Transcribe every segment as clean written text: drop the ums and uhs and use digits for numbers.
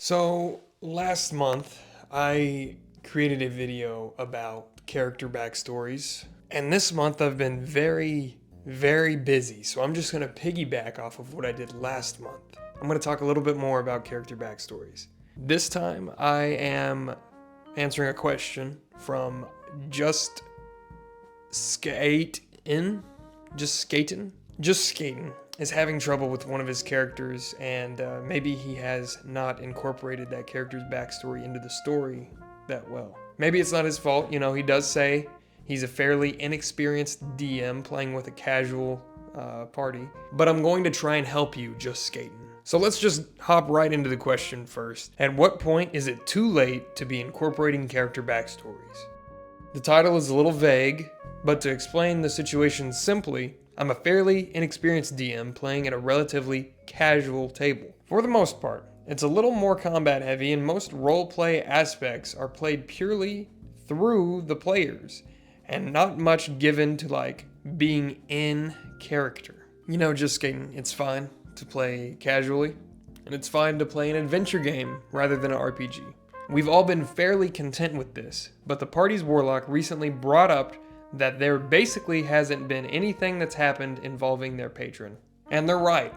So last month I created a video about character backstories, and this month I've been very busy, so I'm just going to piggyback off of what I did last month. I'm going to talk a little bit more about character backstories. This time I am answering a question from Just Skating is having trouble with one of his characters, and maybe he has not incorporated that character's backstory into the story that well. Maybe it's not his fault, you know, he does say he's a fairly inexperienced DM playing with a casual party, but I'm going to try and help you, Just Skating. So let's just hop right into the question first. At what point is it too late to be incorporating character backstories? The title is a little vague, but to explain the situation simply, I'm a fairly inexperienced DM playing at a relatively casual table. For the most part, it's a little more combat heavy, and most roleplay aspects are played purely through the players, and not much given to like being in character. You know, Just Skating, it's fine to play casually, and it's fine to play an adventure game rather than an RPG. We've all been fairly content with this, but the party's Warlock recently brought up that there basically hasn't been anything that's happened involving their patron. And they're right.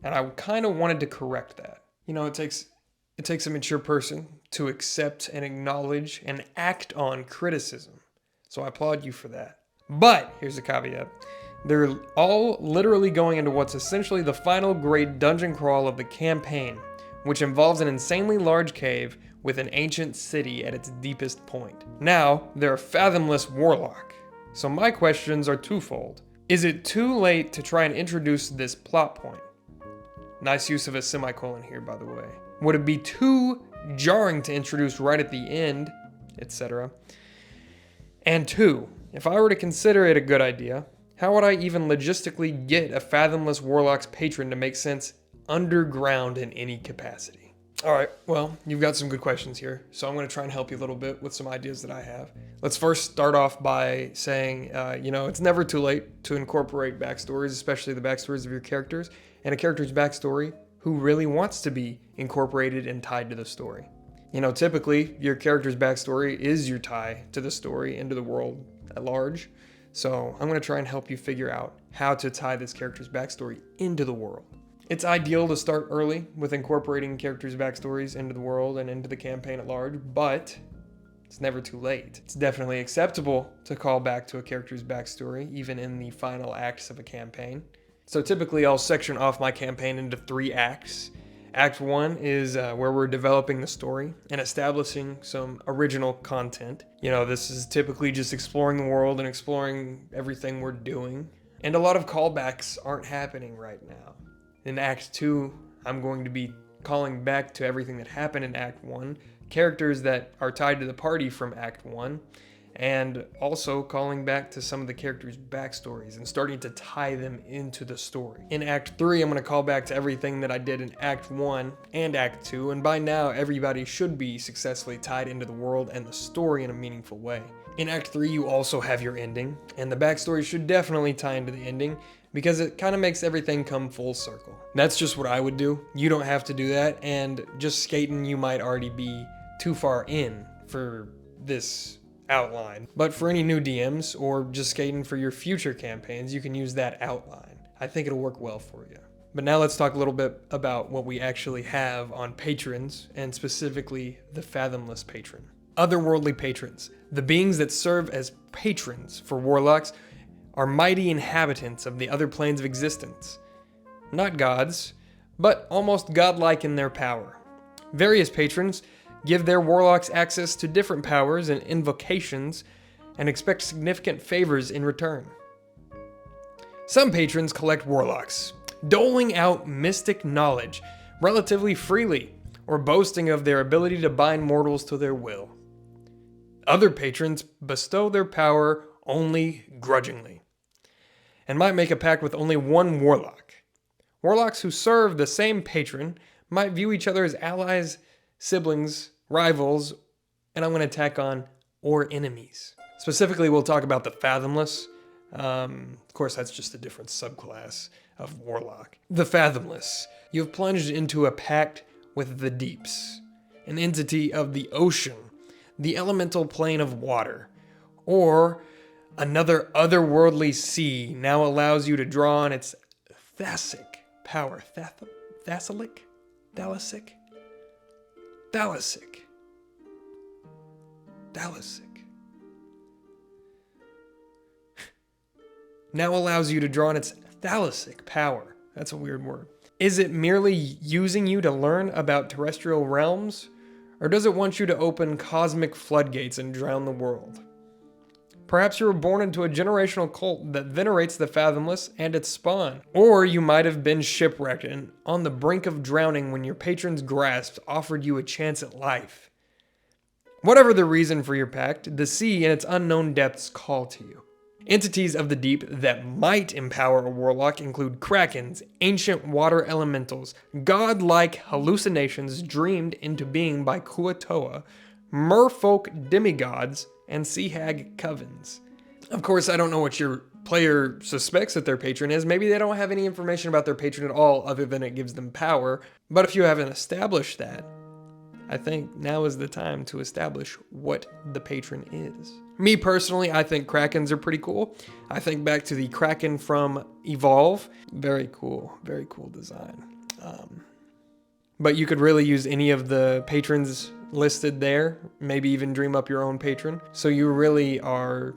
And I kind of wanted to correct that. You know, it takes a mature person to accept and acknowledge and act on criticism. So I applaud you for that. But here's the caveat. They're all literally going into what's essentially the final great dungeon crawl of the campaign, which involves an insanely large cave with an ancient city at its deepest point. Now, they're a fathomless warlock. So my questions are twofold. Is it too late to try and introduce this plot point? Nice use of a semicolon here, by the way. Would it be too jarring to introduce right at the end, etc.? And two, if I were to consider it a good idea, how would I even logistically get a fathomless warlock's patron to make sense underground in any capacity? Alright, well, you've got some good questions here, so I'm going to try and help you a little bit with some ideas that I have. Let's first start off by saying, it's never too late to incorporate backstories, especially the backstories of your characters, and a character's backstory who really wants to be incorporated and tied to the story. You know, typically, your character's backstory is your tie to the story into the world at large, so I'm going to try and help you figure out how to tie this character's backstory into the world. It's ideal to start early with incorporating characters' backstories into the world and into the campaign at large, but it's never too late. It's definitely acceptable to call back to a character's backstory, even in the final acts of a campaign. So typically I'll section off my campaign into 3 acts. Act 1 is where we're developing the story and establishing some original content. You know, this is typically just exploring the world and exploring everything we're doing. And a lot of callbacks aren't happening right now. In Act 2, I'm going to be calling back to everything that happened in Act 1, characters that are tied to the party from Act 1, and also calling back to some of the characters' backstories and starting to tie them into the story. In Act 3, I'm going to call back to everything that I did in Act 1 and Act 2, and by now everybody should be successfully tied into the world and the story in a meaningful way. In Act 3, you also have your ending, and the backstory should definitely tie into the ending, because it kind of makes everything come full circle. That's just what I would do. You don't have to do that, and Just Skating, you might already be too far in for this outline. But for any new DMs, or Just Skating for your future campaigns, you can use that outline. I think it'll work well for you. But now let's talk a little bit about what we actually have on patrons, and specifically the fathomless patron. Otherworldly patrons, the beings that serve as patrons for warlocks, are mighty inhabitants of the other planes of existence. Not gods, but almost godlike in their power. Various patrons give their warlocks access to different powers and invocations and expect significant favors in return. Some patrons collect warlocks, doling out mystic knowledge relatively freely or boasting of their ability to bind mortals to their will. Other patrons bestow their power only grudgingly, and might make a pact with only one warlock. Warlocks who serve the same patron might view each other as allies, siblings, rivals, and I'm going to tack on, or enemies. Specifically, we'll talk about the fathomless. Of course, that's just a different subclass of warlock. The fathomless. You have plunged into a pact with the deeps, an entity of the ocean, the elemental plane of water, or another otherworldly sea now allows you to draw on its thasic power. Thalic? Now allows you to draw on its thalasic power. That's a weird word. Is it merely using you to learn about terrestrial realms? Or does it want you to open cosmic floodgates and drown the world? Perhaps you were born into a generational cult that venerates the fathomless and its spawn. Or you might have been shipwrecked and on the brink of drowning when your patron's grasp offered you a chance at life. Whatever the reason for your pact, the sea and its unknown depths call to you. Entities of the deep that might empower a warlock include krakens, ancient water elementals, godlike hallucinations dreamed into being by Kuatoa, merfolk demigods, and sea hag covens. Of course, I don't know what your player suspects that their patron is. Maybe they don't have any information about their patron at all other than it gives them power. But if you haven't established that, I think now is the time to establish what the patron is. Me personally, I think krakens are pretty cool. I think back to the kraken from Evolve. Very cool design. But you could really use any of the patrons listed there, maybe even dream up your own patron. So you really are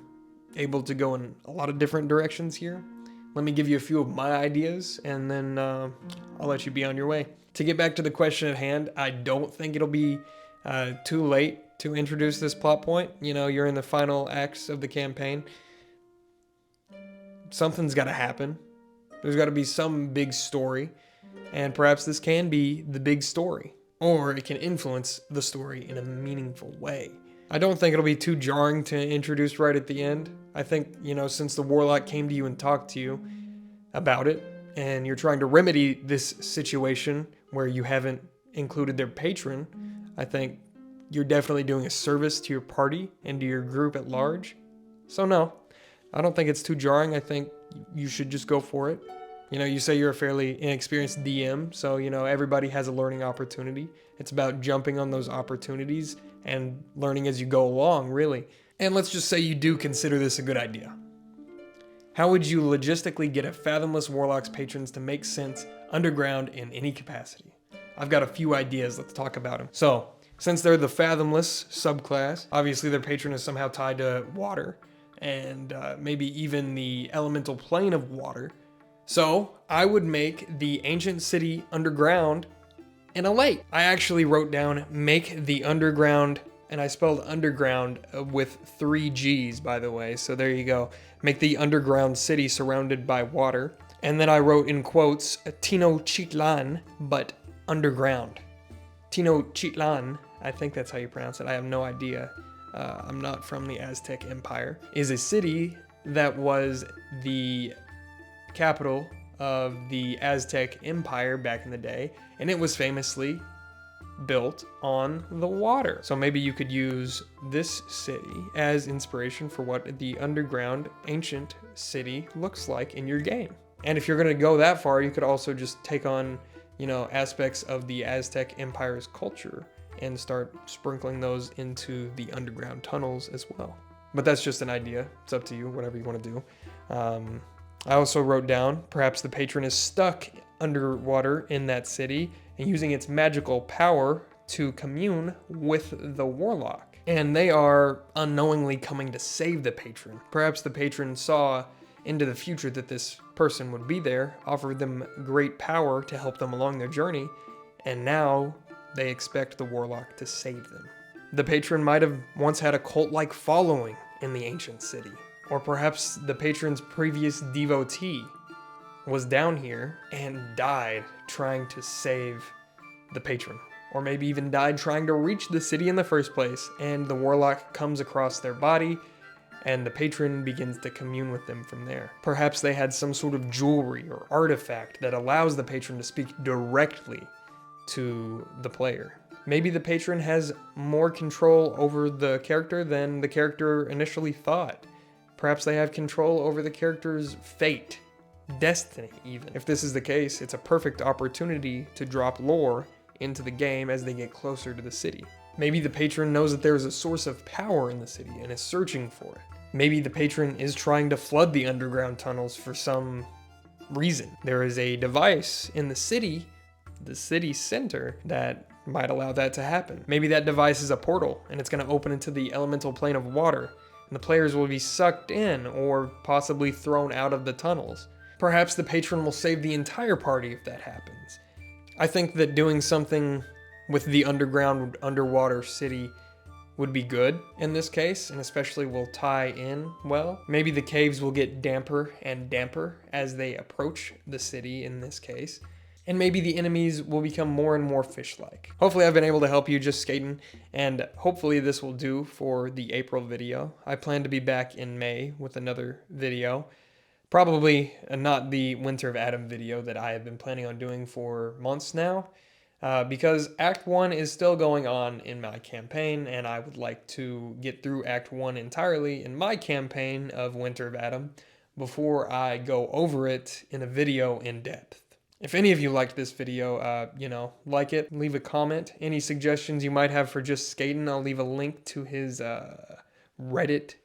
able to go in a lot of different directions here. Let me give you a few of my ideas, and then I'll let you be on your way. To get back to the question at hand, I don't think it'll be too late to introduce this plot point. You know, you're in the final acts of the campaign. Something's got to happen. There's got to be some big story, and perhaps this can be the big story, or it can influence the story in a meaningful way. I don't think it'll be too jarring to introduce right at the end. I think, you know, since the warlock came to you and talked to you about it, and you're trying to remedy this situation where you haven't included their patron, I think you're definitely doing a service to your party and to your group at large. So no, I don't think it's too jarring. I think you should just go for it. You know, you say you're a fairly inexperienced DM, so, you know, everybody has a learning opportunity. It's about jumping on those opportunities and learning as you go along, really. And let's just say you do consider this a good idea. How would you logistically get a Fathomless Warlock's patrons to make sense underground in any capacity? I've got a few ideas. Let's talk about them. So, since they're the Fathomless subclass, obviously their patron is somehow tied to water, and maybe even the elemental plane of water. So, I would make the ancient city underground in a lake. I actually wrote down, make the underground, and I spelled underground with 3 G's, by the way, so there you go. Make the underground city surrounded by water. And then I wrote in quotes, Tenochtitlan, but underground. Tenochtitlan, I think that's how you pronounce it, I have no idea. I'm not from the Aztec Empire. Is a city that was the capital of the Aztec Empire back in the day, and it was famously built on the water. So maybe you could use this city as inspiration for what the underground ancient city looks like in your game. And if you're going to go that far, you could also just take on, you know, aspects of the Aztec Empire's culture and start sprinkling those into the underground tunnels as well. But that's just an idea. It's up to you, whatever you want to do. I also wrote down, perhaps the patron is stuck underwater in that city and using its magical power to commune with the warlock. And they are unknowingly coming to save the patron. Perhaps the patron saw into the future that this person would be there, offered them great power to help them along their journey, and now they expect the warlock to save them. The patron might have once had a cult-like following in the ancient city. Or perhaps the patron's previous devotee was down here and died trying to save the patron. Or maybe even died trying to reach the city in the first place, and the warlock comes across their body, and the patron begins to commune with them from there. Perhaps they had some sort of jewelry or artifact that allows the patron to speak directly to the player. Maybe the patron has more control over the character than the character initially thought. Perhaps they have control over the character's fate, destiny even. If this is the case, it's a perfect opportunity to drop lore into the game as they get closer to the city. Maybe the patron knows that there is a source of power in the city and is searching for it. Maybe the patron is trying to flood the underground tunnels for some reason. There is a device in the city center, that might allow that to happen. Maybe that device is a portal and it's going to open into the elemental plane of water, and the players will be sucked in or possibly thrown out of the tunnels. Perhaps the patron will save the entire party if that happens. I think that doing something with the underwater city would be good in this case, and especially will tie in well. Maybe the caves will get damper and damper as they approach the city in this case. And maybe the enemies will become more and more fish-like. Hopefully I've been able to help you just skating, and hopefully this will do for the April video. I plan to be back in May with another video. Probably not the Winter of Adam video that I have been planning on doing for months now, because Act 1 is still going on in my campaign, and I would like to get through Act 1 entirely in my campaign of Winter of Adam before I go over it in a video in depth. If any of you liked this video, like it, leave a comment. Any suggestions you might have for just skating, I'll leave a link to his Reddit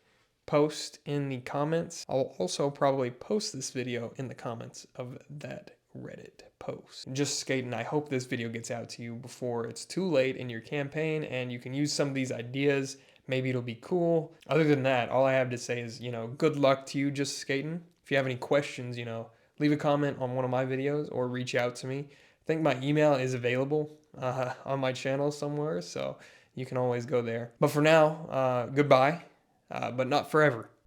post in the comments. I'll also probably post this video in the comments of that Reddit post. Just skating, I hope this video gets out to you before it's too late in your campaign and you can use some of these ideas. Maybe it'll be cool. Other than that, all I have to say is, good luck to you just skating. If you have any questions, leave a comment on one of my videos or reach out to me. I think my email is available on my channel somewhere, so you can always go there. But for now, goodbye, but not forever.